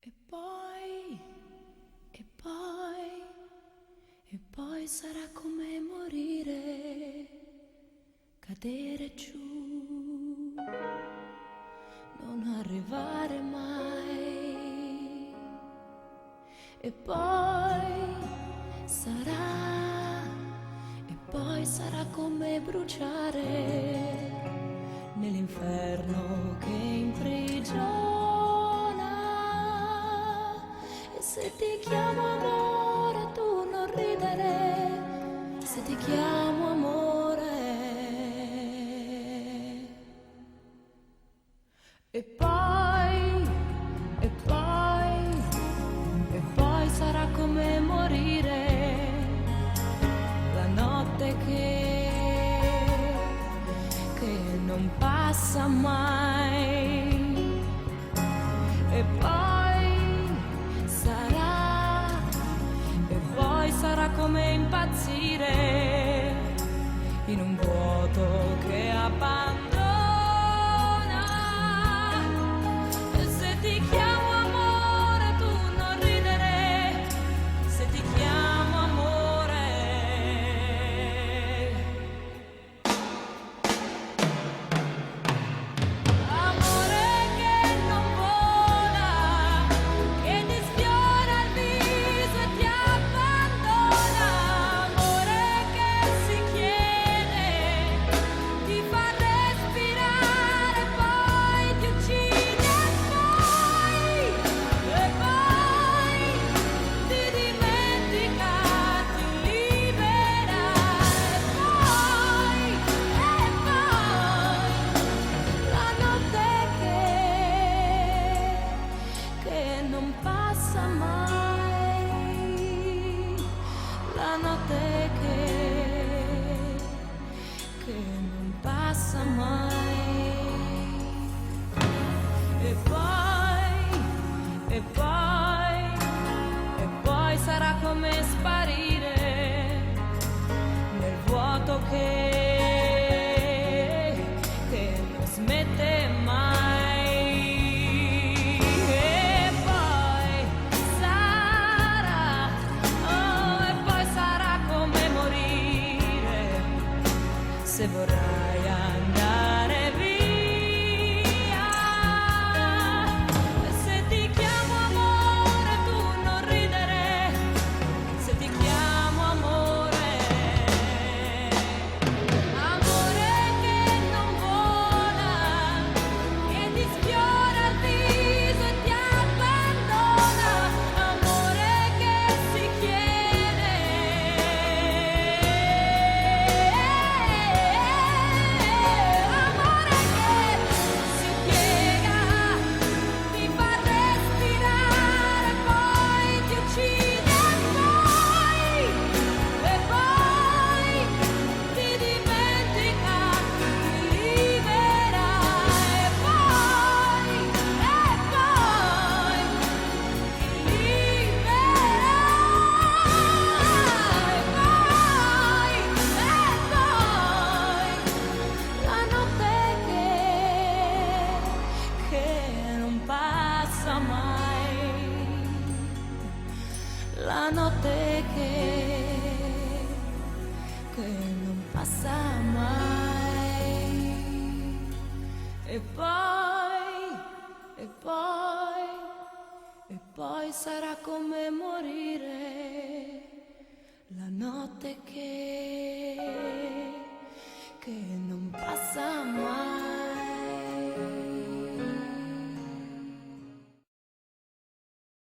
E poi, e poi, e poi sarà come morire, cadere giù, non arrivare mai. E poi sarà come bruciare nell'inferno che imprigiona. E se ti chiamo amore tu non ridere, se ti chiamo amore. E poi, e poi, e poi sarà come morire la notte che non passa mai. E poi sarà come impazzire in un vuoto che abbandona. E se ti chiamo amore tu non ridere, se ti chiamo amore. Amore che non vola, che ti sfiora il viso e ti abbandona. Amore che si chiede, ti fa respirare, poi ti uccide e poi ti dimentica, ti libera. La notte che non passa mai, la notte che non passa mai. E poi, e poi, e poi sarà come sparire nel vuoto che non smette mai. E poi sarà, oh, e poi sarà come morire se vorrai andare via. E se ti chiamo amore tu non ridere, se ti chiamo amore. Amore che non vola, che ti sfiora il viso e ti abbandona. Amore che si chiede, amore che si piega, ti fa respirare, poi ti uccide e poi ti dimentica, ti libera. E poi ti libera. La notte che non passa mai, la notte che non passa mai. E poi, e poi, e poi sarà come morire la notte che